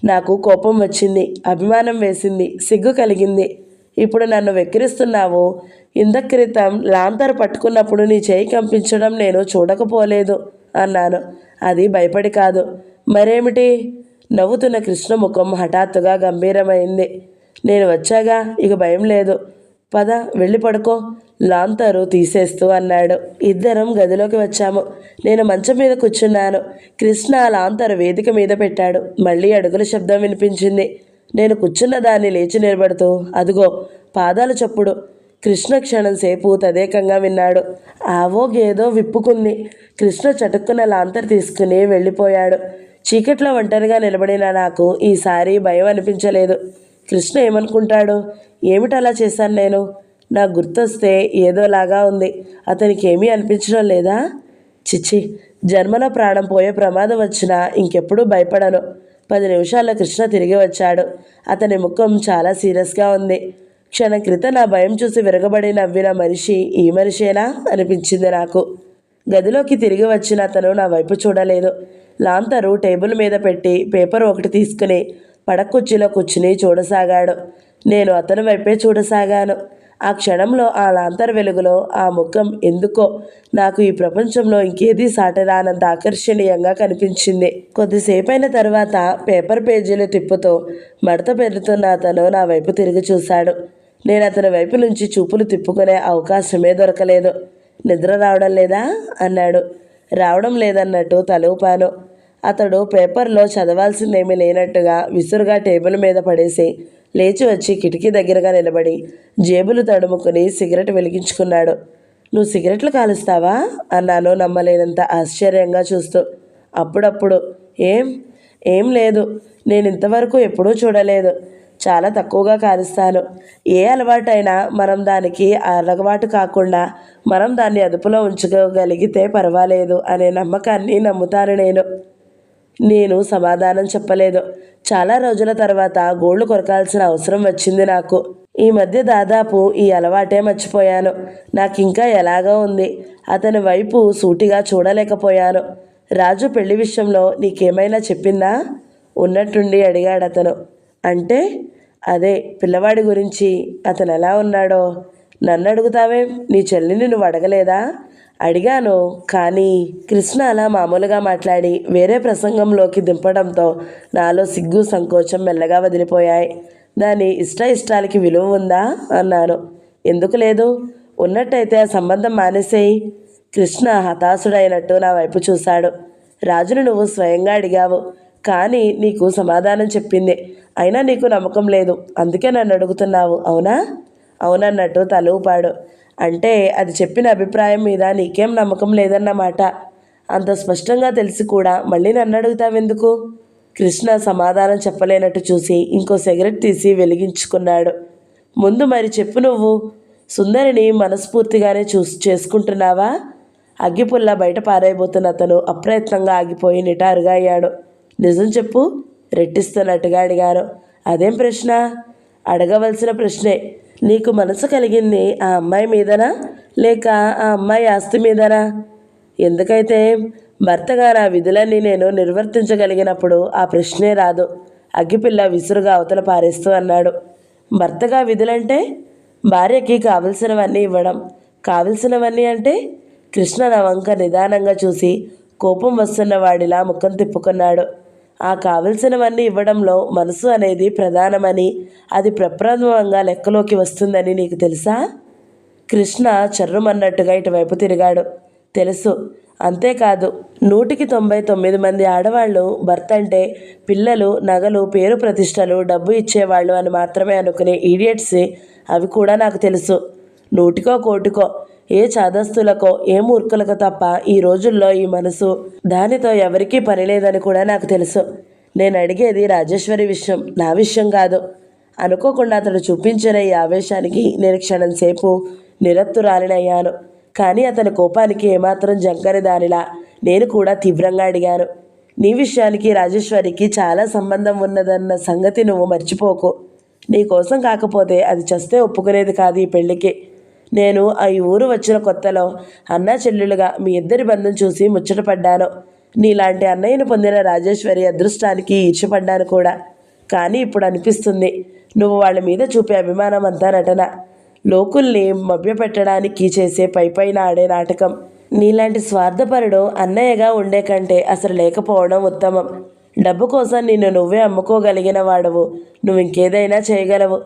నాకు కోపం వచ్చింది, అభిమానం వేసింది, సిగ్గు కలిగింది. ఇప్పుడు నన్ను వెక్కిరిస్తున్నావు. ఇంతక్రితం లాంతర్ పట్టుకున్నప్పుడు నీ చేయి కంపించడం నేను చూడకపోలేదు అన్నాను. అది భయపడి కాదు, మరేమిటి? నవ్వుతున్న కృష్ణ ముఖం హఠాత్తుగా గంభీరమైంది. నేను వచ్చాగా, ఇక భయం లేదు. పద, వెళ్ళి పడుకో, లాంతరు తీసేస్తూ అన్నాడు. ఇద్దరం గదిలోకి వచ్చాము. నేను మంచం మీద కూర్చున్నాను. కృష్ణ లాంతరు వేదిక మీద పెట్టాడు. మళ్ళీ అడుగుల శబ్దం వినిపించింది. నేను కూర్చున్న దాన్ని లేచి నిలబడుతూ, అదుగో పాదాల చప్పుడు. కృష్ణ క్షణం సేపు తదేకంగా విన్నాడు. ఆవో గేదో విప్పుకుంది. కృష్ణ చటుక్కున లాంతర్ తీసుకుని వెళ్ళిపోయాడు. చీకట్లో ఒంటరిగా నిలబడిన నాకు ఈసారి భయం అనిపించలేదు. కృష్ణ ఏమనుకుంటాడు? ఏమిటలా చేశాను నేను? నాకు గుర్తొస్తే ఏదోలాగా ఉంది. అతనికి ఏమీ అనిపించడం లేదా? చిచ్చి, జన్మలో ప్రాణం పోయే ప్రమాదం వచ్చినా ఇంకెప్పుడూ భయపడను. 10 నిమిషాల్లో కృష్ణ తిరిగి వచ్చాడు. అతని ముఖం చాలా సీరియస్గా ఉంది. క్షణం క్రితం నా భయం చూసి విరగబడి నవ్విన మనిషి ఈ మనిషేనా అనిపించింది నాకు. గదిలోకి తిరిగి వచ్చిన అతను నా వైపు చూడలేదు. లాంతరు టేబుల్ మీద పెట్టి పేపర్ ఒకటి తీసుకుని పడకుర్చీలో కూర్చుని చూడసాగాడు. నేను అతని వైపే చూడసాగాను. ఆ క్షణంలో ఆ లాంతర్ వెలుగులో ఆ ముఖం ఎందుకో నాకు ఈ ప్రపంచంలో ఇంకేదీ సాటరానంత ఆకర్షణీయంగా కనిపించింది. కొద్దిసేపైన తర్వాత పేపర్ పేజీలు తిప్పుతూ మడత పెడుతున్న అతను నా వైపు తిరిగి చూశాడు. నేను అతని వైపు నుంచి చూపులు తిప్పుకునే అవకాశమే దొరకలేదు. నిద్ర రావడం లేదా అన్నాడు. రావడం లేదన్నట్టు తలూపాను. అతడు పేపర్లో చదవాల్సిందేమీ లేనట్టుగా విసురుగా టేబుల్ మీద పడేసి లేచి వచ్చి కిటికీ దగ్గరగా నిలబడి జేబులు తడుముకుని సిగరెట్ వెలిగించుకున్నాడు. నువ్వు సిగరెట్లు కాలుస్తావా అన్నాను నమ్మలేనంత ఆశ్చర్యంగా చూస్తూ. అప్పుడప్పుడు. ఏం లేదు, నేను ఇంతవరకు ఎప్పుడూ చూడలేదు. చాలా తక్కువగా కాలుస్తాను. ఏ అలవాటైనా మనం దానికి అలవాటు కాకుండా మనం దాన్ని అదుపులో ఉంచుకోగలిగితే పర్వాలేదు అనే నమ్మకాన్ని నమ్ముతాను నేను సమాధానం చెప్పలేదు. చాలా రోజుల తర్వాత గోళ్లు కొరకాల్సిన అవసరం వచ్చింది నాకు. ఈ మధ్య దాదాపు ఈ అలవాటే మర్చిపోయాను. నాకింకా ఎలాగో ఉంది. అతని వైపు సూటిగా చూడలేకపోయాను. రాజు పెళ్లి విషయంలో నీకేమైనా చెప్పిందా? ఉన్నట్టుండి అడిగాడు అతను. అంటే? అదే పిల్లవాడి గురించి. అతను ఎలా ఉన్నాడో. నన్ను అడుగుతావేం? నీ చెల్లిని నువ్వు అడగలేదా? అడిగాను, కానీ కృష్ణ అలా మామూలుగా మాట్లాడి వేరే ప్రసంగంలోకి దింపడంతో నాలో సిగ్గు సంకోచం మెల్లగా వదిలిపోయాయి. దాని ఇష్టాలకి విలువ ఉందా అన్నాను. ఎందుకు లేదు? ఉన్నట్టయితే ఆ సంబంధం మానేసేయి. కృష్ణ హతాశుడైనట్టు నా వైపు చూశాడు. రాజును నువ్వు స్వయంగా అడిగావు, కానీ నీకు సమాధానం చెప్పింది. అయినా నీకు నమ్మకం లేదు, అందుకే నన్ను అడుగుతున్నావు, అవునా? అవునన్నట్టు తల ఊపాడు. అంటే అది చెప్పిన అభిప్రాయం మీద నీకేం నమ్మకం లేదన్నమాట. అంత స్పష్టంగా తెలిసి కూడా మళ్ళీ నన్ను అడుగుతావెందుకు? కృష్ణ సమాధానం చెప్పలేనట్టు చూసి ఇంకో సిగరెట్ తీసి వెలిగించుకున్నాడు. ముందు మరి చెప్పు, నువ్వు సుందరిని మనస్ఫూర్తిగానే చేసుకుంటున్నావా? అగ్గిపుల్ల బయట పారైపోతున్న అతను అప్రయత్నంగా ఆగిపోయి నిటారుగా అయ్యాడు. నిజం చెప్పు, రెట్టిస్తున్నట్టుగా అడిగాను. అదేం ప్రశ్న? అడగవలసిన ప్రశ్నే. నీకు మనసు కలిగింది ఆ అమ్మాయి మీదనా, లేక ఆ అమ్మాయి ఆస్తి మీదనా? ఎందుకైతే భర్తగా నా విధులన్నీ నేను నిర్వర్తించగలిగినప్పుడు ఆ ప్రశ్నే రాదు. అగ్గిపిల్ల విసురుగా అవతల పారేస్తూ అన్నాడు. భర్తగా విధులంటే భార్యకి కావలసినవన్నీ ఇవ్వడం. కావలసినవన్నీ అంటే? కృష్ణ నా వంక నిదానంగా చూసి కోపం వస్తున్న వాడిలా ముఖం తిప్పుకున్నాడు. ఆ కావలసినవన్నీ ఇవ్వడంలో మనసు అనేది ప్రధానమని, అది ప్రప్రథమంగా లెక్కలోకి వస్తుందని నీకు తెలుసా? కృష్ణ చర్రుమన్నట్టుగా ఇటువైపు తిరిగాడు. తెలుసు. అంతేకాదు, 199 మంది ఆడవాళ్ళు భర్త అంటే పిల్లలు, నగలు, పేరు ప్రతిష్టలు, డబ్బు ఇచ్చేవాళ్ళు అని మాత్రమే అనుకునే ఈడియట్స్ అవి కూడా నాకు తెలుసు. 100కో 1,00,00,000కో, ఏ చాదస్తులకో, ఏ మూర్ఖులకు తప్ప ఈ రోజుల్లో ఈ మనసు, దానితో ఎవరికీ పని లేదని కూడా నాకు తెలుసు. నేను అడిగేది రాజేశ్వరి విషయం, నా విషయం కాదు. అనుకోకుండా అతడు చూపించిన ఈ ఆవేశానికి నేను క్షణం సేపు నిరత్తురాలినయ్యాను. కానీ అతని కోపానికి ఏమాత్రం జంకని దానిలా నేను కూడా తీవ్రంగా అడిగాను. నీ విషయానికి రాజేశ్వరికి చాలా సంబంధం ఉన్నదన్న సంగతి నువ్వు మర్చిపోకు. నీ కోసం కాకపోతే అది చస్తే ఒప్పుకునేది కాదు ఈ పెళ్ళికి. నేను ఈ ఊరు వచ్చిన కొత్తలో అన్నా చెల్లెలుగా మీ ఇద్దరి బంధం చూసి ముచ్చటపడ్డాను. నీలాంటి అన్నయ్యను పొందిన రాజేశ్వరి అదృష్టానికి ఈర్ష్యపడ్డాను కూడా. కానీ ఇప్పుడు అనిపిస్తుంది, నువ్వు వాళ్ళ మీద చూపే అభిమానం అంతా నటన, లోకుల్ని మభ్యపెట్టడానికి చేసే పైపైన ఆడే నాటకం. నీలాంటి స్వార్థపరుడు అన్నయ్యగా ఉండే కంటే అసలు లేకపోవడం ఉత్తమం. డబ్బు కోసం నిన్ను నువ్వే అమ్ముకోగలిగిన వాడవు. నువ్వు ఇంకేదైనా చేయగలవు.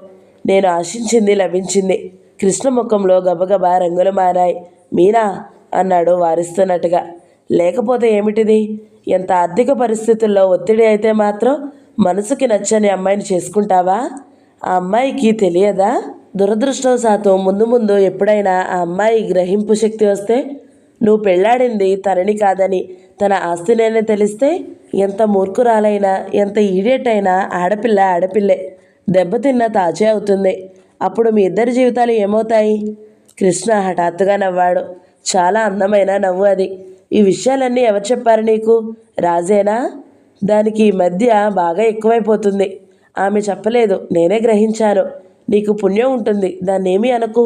నేను ఆశించింది లభించింది. కృష్ణ ముఖంలో గబగబా రంగులు మారాయి. మీనా అన్నాడు వారిస్తున్నట్టుగా. లేకపోతే ఏమిటిది? ఎంత ఆర్థిక పరిస్థితుల్లో ఒత్తిడి అయితే మాత్రం మనసుకి నచ్చని అమ్మాయిని చేసుకుంటావా? ఆ అమ్మాయికి తెలియదా? దురదృష్టవశాత్తు ముందు ముందు ఎప్పుడైనా ఆ అమ్మాయి గ్రహింపు శక్తి వస్తే, నువ్వు పెళ్ళాడింది తనని కాదని తన ఆస్తినేనే తెలిస్తే, ఎంత మూర్ఖురాలైనా, ఎంత ఈడియట్ అయినా ఆడపిల్లే. దెబ్బతిన్న తాజే అవుతుంది. అప్పుడు మీ ఇద్దరి జీవితాలు ఏమవుతాయి? కృష్ణ హఠాత్తుగా నవ్వాడు. చాలా అందమైన నవ్వు అది. ఈ విషయాలన్నీ ఎవరు చెప్పారు నీకు? రాజేనా? దానికి ఈ మధ్య బాగా ఎక్కువైపోతుంది. ఆమె చెప్పలేదు, నేనే గ్రహించాను. నీకు పుణ్యం ఉంటుంది, దాన్నేమీ అనకు.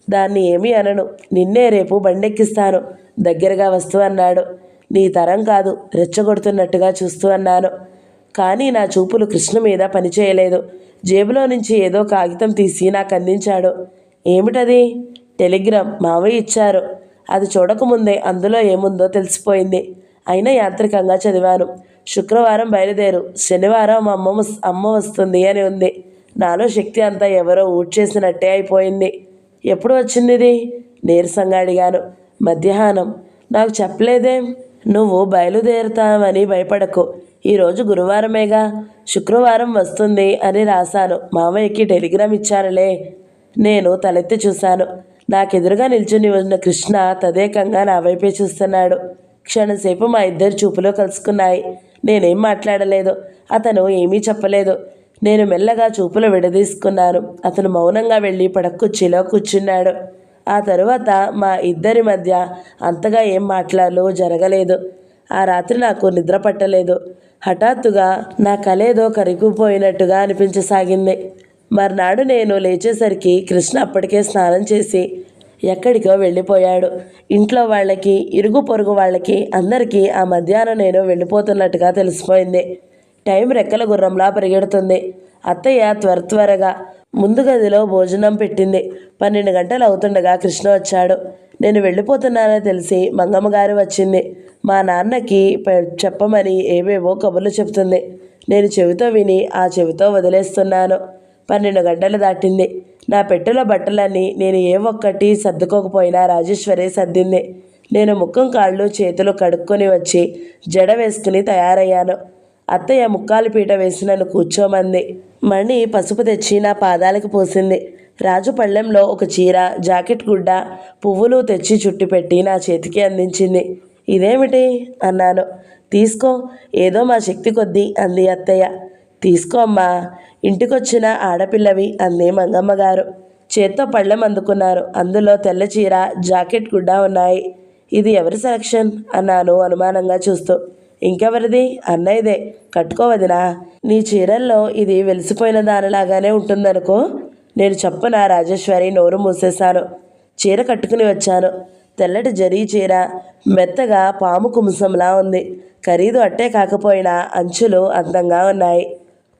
దాన్ని ఏమీ అనను. నిన్నే రేపు బండెక్కిస్తాను. దగ్గరగా వస్తూ అన్నాడు. నీ తరం కాదు, రెచ్చగొడుతున్నట్టుగా చూస్తూ అన్నాను. కానీ నా చూపులు కృష్ణ మీద పనిచేయలేదు. జేబులో నుంచి ఏదో కాగితం తీసి నాకు అందించాడు. ఏమిటది? టెలిగ్రామ్. మావయ్య ఇచ్చారు. అది చూడకముందే అందులో ఏముందో తెలిసిపోయింది. అయినా యాంత్రికంగా చదివాను. శుక్రవారం బయలుదేరు, శనివారం అమ్మ వస్తుంది అని ఉంది. నాలో శక్తి అంతా ఎవరో ఊడ్చేసినట్టే అయిపోయింది. ఎప్పుడు వచ్చింది ఇది? నీరసంగా అడిగాను. మధ్యాహ్నం. నాకు చెప్పలేదేం? నువ్వు బయలుదేరుతావని భయపడకు. ఈరోజు గురువారమేగా, శుక్రవారం వస్తుంది అని రాశాను. మామయ్యకి టెలిగ్రామ్ ఇచ్చానులే. నేను తలెత్తి చూశాను. నాకెదురుగా నిల్చుని ఉన్న కృష్ణ తదేకంగా నా వైపే చూస్తున్నాడు. క్షణంసేపు మా ఇద్దరి చూపులో కలుసుకున్నాయి. నేనేం మాట్లాడలేదు. అతను ఏమీ చెప్పలేదు. నేను మెల్లగా చూపులు విడదీసుకున్నాను. అతను మౌనంగా వెళ్ళి పడకుర్చీలో కూర్చున్నాడు. ఆ తరువాత మా ఇద్దరి మధ్య అంతగా ఏం మాట్లాడలు జరగలేదు. ఆ రాత్రి నాకు నిద్ర పట్టలేదు. హఠాత్తుగా నా కలేదో కరిగిపోయినట్టుగా అనిపించసాగింది. మర్నాడు నేను లేచేసరికి కృష్ణ అప్పటికే స్నానం చేసి ఎక్కడికో వెళ్ళిపోయాడు. ఇంట్లో వాళ్ళకి, ఇరుగు పొరుగు వాళ్ళకి అందరికీ ఆ మధ్యాహ్నం నేను వెళ్ళిపోతున్నట్టుగా తెలిసిపోయింది. టైం రెక్కల గుర్రంలా పరిగెడుతుంది. అత్తయ్య త్వరగా ముందు గదిలో భోజనం పెట్టింది. 12 గంటలు అవుతుండగా కృష్ణ వచ్చాడు. నేను వెళ్ళిపోతున్నానని తెలిసి మంగమ్మ గారు వచ్చింది. మా నాన్నకి చెప్పమని ఏవేవో కబుర్లు చెప్తుంది. నేను చెవితో విని ఆ చెవితో వదిలేస్తున్నాను. 12 గంటలు దాటింది. నా పెట్టెలో బట్టలన్నీ నేను ఏ ఒక్కటి సర్దుకోకపోయినా రాజేశ్వరి సర్దింది. నేను ముఖం కాళ్ళు చేతులు కడుక్కొని వచ్చి జడ వేసుకుని తయారయ్యాను. అత్తయ్య ముక్కాలు పీట వేసి నన్ను కూర్చోమంది. మణి పసుపు తెచ్చి నా పాదాలకు పూసింది. రాజు పళ్ళెంలో ఒక చీర, జాకెట్ గుడ్డ, పువ్వులు తెచ్చి చుట్టిపెట్టి నా చేతికి అందించింది. ఇదేమిటి అన్నాను. తీసుకో, ఏదో మా శక్తి కొద్దీ అంది అత్తయ్య. తీసుకో అమ్మా, ఇంటికొచ్చిన ఆడపిల్లవి అంది మంగమ్మ గారు. చేత్తో పళ్ళెం అందుకున్నారు. అందులో తెల్ల చీర, జాకెట్ గుడ్డ ఉన్నాయి. ఇది ఎవరి సెలక్షన్ అన్నాను అనుమానంగా చూస్తూ. ఇంకెవరిది? అన్నయ్యదే. కట్టుకోవదినా, నీ చీరల్లో ఇది వెలిసిపోయిన దానిలాగానే ఉంటుందనుకో. నేను చప్పున రాజేశ్వరి నోరు మూసేశాను. చీర కట్టుకుని వచ్చాను. తెల్లటి జరీ చీర, మెత్తగా పాము కుముసంలా ఉంది. ఖరీదు అట్టే కాకపోయినా అంచులు అందంగా ఉన్నాయి.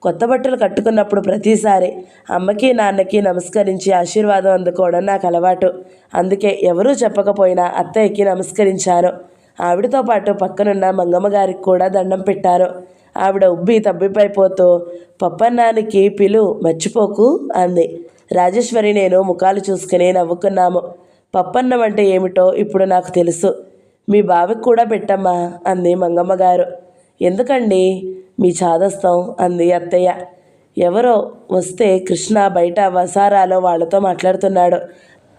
కొత్త బట్టలు కట్టుకున్నప్పుడు ప్రతిసారి అమ్మకి నాన్నకి నమస్కరించి ఆశీర్వాదం అందుకోవడం నాకు అలవాటు. అందుకే ఎవరూ చెప్పకపోయినా అత్తయ్యకి నమస్కరించాను. ఆవిడతో పాటు పక్కనున్న మంగమ్మ గారికి కూడా దండం పెట్టాను. ఆవిడ ఉబ్బి తబ్బిపైపోతూ పప్పన్నానికి పిలు మర్చిపోకు అంది. రాజేశ్వరి నేను ముఖాలు చూసుకుని నవ్వుకున్నాము. పప్పన్నం అంటే ఏమిటో ఇప్పుడు నాకు తెలుసు. మీ బావికి కూడా పెట్టమ్మా అంది మంగమ్మ గారు. ఎందుకండి మీ చాదస్తం అంది అత్తయ్య. ఎవరో వస్తే కృష్ణ బయట వసారాలో వాళ్ళతో మాట్లాడుతున్నాడు.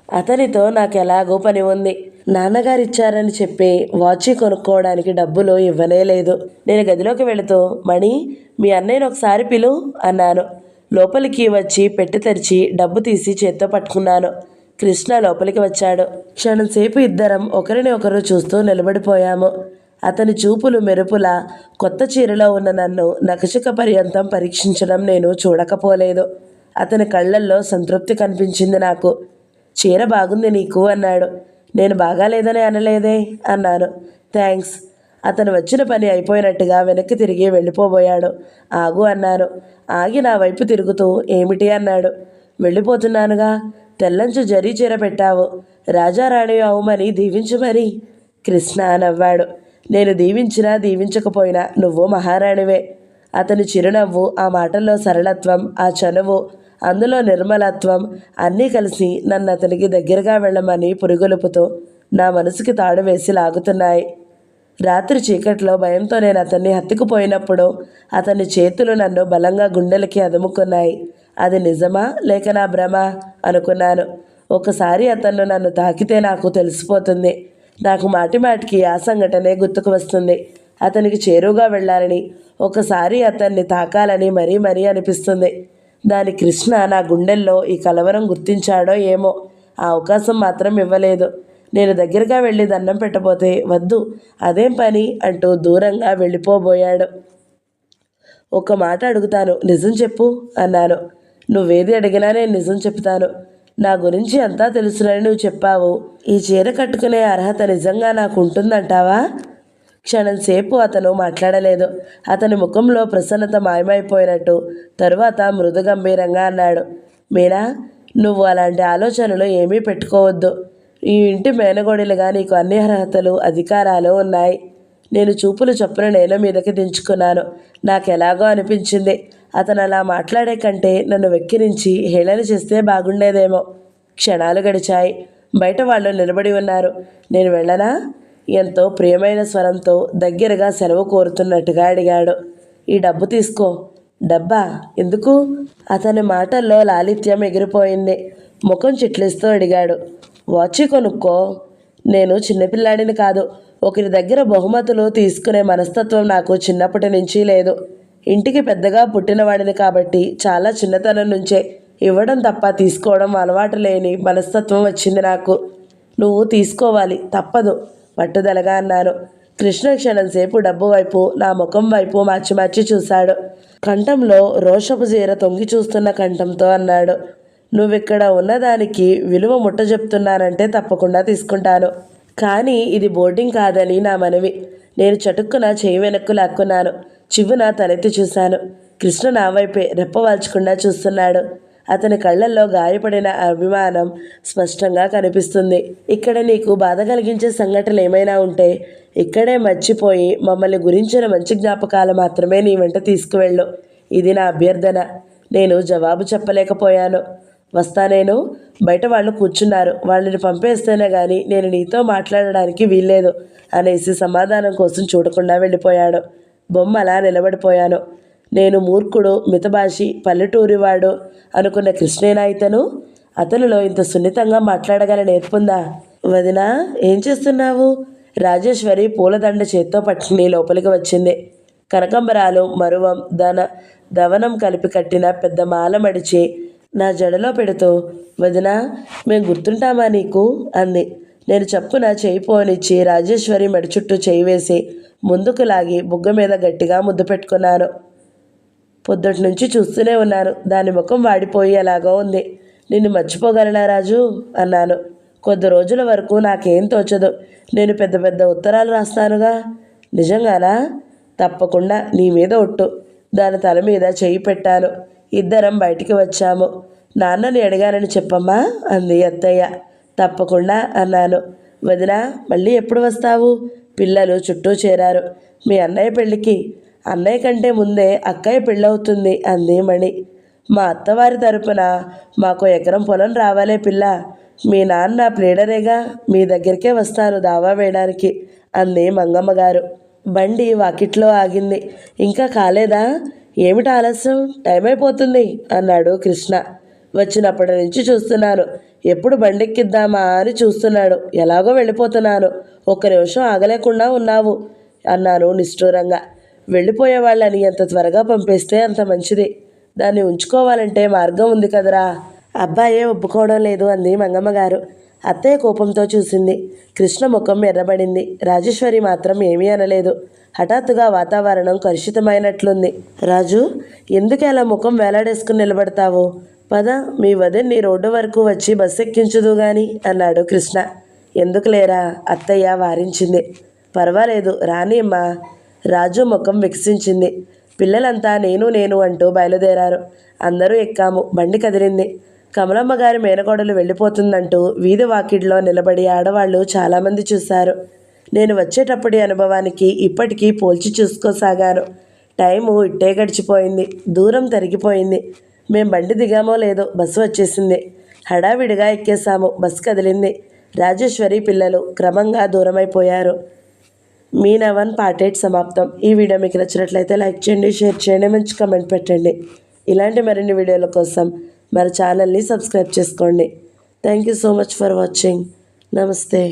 అతనితో నాకు ఎలాగో పని ఉంది. నాన్నగారు ఇచ్చారని చెప్పి వాచి కొనుక్కోవడానికి డబ్బులు ఇవ్వనే లేదు. నేను గదిలోకి వెళుతూ మణి, మీ అన్నయ్యను ఒకసారి పిలు అన్నాను. లోపలికి వచ్చి పెట్టి తెరిచి డబ్బు తీసి చేత్తో పట్టుకున్నాను. కృష్ణ లోపలికి వచ్చాడు. క్షణంసేపు ఇద్దరం ఒకరిని ఒకరు చూస్తూ నిలబడిపోయాము. అతని చూపులు మెరుపులా కొత్త చీరలో ఉన్న నన్ను నఖశిఖ పర్యంతం పరీక్షించడం నేను చూడకపోలేదు. అతని కళ్ళల్లో సంతృప్తి కనిపించింది నాకు. చీర బాగుంది నీకు అన్నాడు. నేను బాగాలేదని అనలేదే అన్నాను. థ్యాంక్స్. అతను వచ్చిన పని అయిపోయినట్టుగా వెనక్కి తిరిగి వెళ్ళిపోబోయాడు. ఆగు అన్నాను. ఆగి నా వైపు తిరుగుతూ ఏమిటి అన్నాడు. వెళ్ళిపోతున్నానుగా. తెల్లంచు జరీ చీర పెట్టావు. రాజారాణి అవమని దీవించు మరి. కృష్ణ నవ్వాడు. నేను దీవించినా దీవించకపోయినా నువ్వు మహారాణివే. అతని చిరునవ్వు, ఆ మాటల్లో సరళత్వం, ఆ చనువు, అందులో నిర్మలత్వం అన్నీ కలిసి నన్ను అతనికి దగ్గరగా వెళ్ళమని పురుగొలుపుతూ నా మనసుకి తాడు వేసి లాగుతున్నాయి. రాత్రి చీకట్లో భయంతో నేను అతన్ని హత్తుకుపోయినప్పుడు అతని చేతులు నన్ను బలంగా గుండెలకి అదుముకున్నాయి. అది నిజమా లేక నా భ్రమ అనుకున్నాను. ఒకసారి అతను నన్ను తాకితే నాకు తెలిసిపోతుంది. నాకు మాటిమాటికి ఆ సంఘటనే గుర్తుకు వస్తుంది. అతనికి చేరువుగా వెళ్ళాలని, ఒకసారి అతన్ని తాకాలని మరీ అనిపిస్తుంది. దాని కృష్ణ నా గుండెల్లో ఈ కలవరం గుర్తించాడో ఏమో. ఆ అవకాశం మాత్రం ఇవ్వలేదు. నేను దగ్గరగా వెళ్ళి దండం పెట్టబోతే వద్దు, అదేం పని అంటూ దూరంగా వెళ్ళిపోబోయాడు. ఒక మాట అడుగుతాను, నిజం చెప్పు అన్నాను. నువ్వేది అడిగినా నేను నిజం చెప్తాను. నా గురించి అంతా తెలుసునని నువ్వు చెప్పావు. ఈ చీర కట్టుకునే అర్హత నిజంగా నాకు ఉంటుందంటావా? క్షణంసేపు అతను మాట్లాడలేదు. అతని ముఖంలో ప్రసన్నత మాయమైపోయినట్టు తరువాత మృదు గంభీరంగా అన్నాడు. మీనా, నువ్వు అలాంటి ఆలోచనలు ఏమీ పెట్టుకోవద్దు. ఈ ఇంటి మేనగోడిలుగా నీకు అన్ని అర్హతలు, అధికారాలు ఉన్నాయి. నేను చూపులు చొప్పున నేల మీదకి దించుకున్నాను. నాకెలాగో అనిపించింది, అతను అలా మాట్లాడే కంటే నన్ను వెక్కిరించి హేళన చేస్తే బాగుండేదేమో. క్షణాలు గడిచాయి. బయట వాళ్ళు నిలబడి ఉన్నారు. నేను వెళ్ళనా? ఎంతో ప్రియమైన స్వరంతో దగ్గరగా సెలవు కోరుతున్నట్టుగా అడిగాడు. ఈ డబ్బు తీసుకో. డబ్బా ఎందుకు? అతని మాటల్లో లాలిత్యం ఎగిరిపోయింది. ముఖం చిట్లిస్తూ అడిగాడు. వాచి కొనుక్కో. నేను చిన్నపిల్లాడిని కాదు. ఒకరి దగ్గర బహుమతులు తీసుకునే మనస్తత్వం నాకు చిన్నప్పటి నుంచి లేదు. ఇంటికి పెద్దగా పుట్టినవాడిని కాబట్టి చాలా చిన్నతనం నుంచే ఇవ్వడం తప్ప తీసుకోవడం అలవాటు లేని మనస్తత్వం వచ్చింది నాకు. నువ్వు తీసుకోవాలి తప్పదు పట్టుదలగా అన్నాను. కృష్ణ క్షణం సేపు డబ్బు వైపు నా ముఖం వైపు మార్చి మార్చి చూశాడు. కంఠంలో రోషపు జీర తొంగి చూస్తున్న కంఠంతో అన్నాడు, నువ్విక్కడ ఉన్నదానికి విలువ ముట్ట చెప్తున్నానంటే తప్పకుండా తీసుకుంటాను. కానీ ఇది బోర్డింగ్ కాదని నా మనవి. నేను చటుక్కున చేయి వెనక్కు లాక్కున్నాను. చివ్వున తలెత్తి చూశాను. కృష్ణ నా వైపే రెప్పవాల్చకుండా చూస్తున్నాడు. అతని కళ్ళల్లో గాయపడిన అభిమానం స్పష్టంగా కనిపిస్తుంది. ఇక్కడ నీకు బాధ కలిగించే సంఘటనలు ఏమైనా ఉంటే ఇక్కడే మర్చిపోయి మమ్మల్ని గురించిన మంచి జ్ఞాపకాలు మాత్రమే నీ వెంట తీసుకువెళ్ళు. ఇది నా అభ్యర్థన. నేను జవాబు చెప్పలేకపోయాను. వస్తానేను, బయట వాళ్ళు కూర్చున్నారు, వాళ్ళని పంపేస్తేనే కానీ నేను నీతో మాట్లాడడానికి వీల్లేదు అనేసి సమాధానం కోసం చూడకుండా వెళ్ళిపోయాడు. బొమ్మలా నిలబడిపోయాను. నేను మూర్ఖుడు, మితభాషి, పల్లెటూరివాడు అనుకున్న కృష్ణేనా ఇతను? అతనిలో ఇంత సున్నితంగా మాట్లాడగల నేర్పుందా? వదినా, ఏం చేస్తున్నావు? రాజేశ్వరి పూలదండ చేత్తో పట్టుకుని లోపలికి వచ్చింది. కనకంబరాలు, మరువం, దవనం కలిపి కట్టిన పెద్ద మాల మడిచి నా జడలో పెడుతూ, వదినా, మేం గుర్తుంటామా నీకు అంది. నేను చప్పున చేయి పోనిచ్చి రాజేశ్వరి మెడ చుట్టూ చేయి వేసి ముందుకు లాగి బుగ్గ మీద గట్టిగా ముద్దు పెట్టుకున్నాను. పొద్దుటి నుంచి చూస్తూనే ఉన్నాను. దాని ముఖం వాడిపోయి ఎలాగో ఉంది. నిన్ను మర్చిపోగలనా రాజు అన్నాను. కొద్ది రోజుల వరకు నాకేం తోచదు. నేను పెద్ద పెద్ద ఉత్తరాలు రాస్తానుగా. నిజంగానా? తప్పకుండా, నీ మీద ఒట్టు. దాని తల మీద చెయ్యి పెట్టాను. ఇద్దరం బయటికి వచ్చాము. నాన్నని అడిగానని చెప్పమ్మా అంది అత్తయ్య. తప్పకుండా అన్నాను. వదినా, మళ్ళీ ఎప్పుడు వస్తావు? పిల్లలు చుట్టూ చేరారు. మీ అన్నయ్య పెళ్ళికి. అన్నయ్య కంటే ముందే అక్కయ్య పెళ్ళవుతుంది అంది మణి. మా అత్తవారి తరపున మాకు ఎకరం పొలం రావాలే పిల్ల. మీ నాన్న ప్లేడరేగా, మీ దగ్గరికే వస్తాను దావా వేయడానికి అంది మంగమ్మ గారు. బండి వాకిట్లో ఆగింది. ఇంకా కాలేదా? ఏమిటి ఆలస్యం? టైం అయిపోతుంది అన్నాడు కృష్ణ. వచ్చినప్పటి నుంచి చూస్తున్నాను. ఎప్పుడు బండెక్కిద్దామా అని చూస్తున్నాడు. ఎలాగో వెళ్ళిపోతున్నాను. ఒక్క నిమిషం ఆగలేకుండా ఉన్నావు అన్నాను నిష్ఠూరంగా. వెళ్ళిపోయే వాళ్ళని ఎంత త్వరగా పంపేస్తే అంత మంచిది. దాన్ని ఉంచుకోవాలంటే మార్గం ఉంది కదరా. అబ్బాయే ఒప్పుకోవడం లేదు అంది మంగమ్మ గారు. అత్తయ్య కోపంతో చూసింది. కృష్ణ ముఖం ఎర్రబడింది. రాజేశ్వరి మాత్రం ఏమీ అనలేదు. హఠాత్తుగా వాతావరణం కలుషితమైనట్లుంది. రాజు, ఎందుకు అలా ముఖం వేలాడేసుకుని నిలబడతావు? పద, మీ వదిన్ని రోడ్డు వరకు వచ్చి బస్సు ఎక్కించుదు గాని అన్నాడు కృష్ణ. ఎందుకు లేరా? అత్తయ్య వారించింది. పర్వాలేదు, రానిమ్మా. రాజు ముఖం వికసించింది. పిల్లలంతా నేను అంటూ బయలుదేరారు. అందరూ ఎక్కాము. బండి కదిలింది. కమలమ్మ గారి మేనకోడలు వెళ్ళిపోతుందంటూ వీధి వాకిట్లో నిలబడి ఆడవాళ్ళు చాలామంది చూశారు. నేను వచ్చేటప్పటి అనుభవానికి ఇప్పటికీ పోల్చి చూసుకోసాగాను. టైము ఇట్టే గడిచిపోయింది. దూరం తరిగిపోయింది. మేం బండి దిగామో లేదో బస్సు వచ్చేసింది. హడావిడిగా ఎక్కేశాము. బస్సు కదిలింది. రాజేశ్వరి పిల్లలు క్రమంగా దూరమైపోయారు. మీనా 1 పార్ట్ 8 సమాప్తం. ఈ వీడియో మీకు నచ్చినట్లయితే లైక్ చేయండి, షేర్ చేయండి, మంచి కామెంట్ పెట్టండి. ఇలాంటి మరిన్ని వీడియోల కోసం మన ఛానల్ని సబ్స్క్రైబ్ చేసుకోండి. Thank you so much for watching. నమస్తే.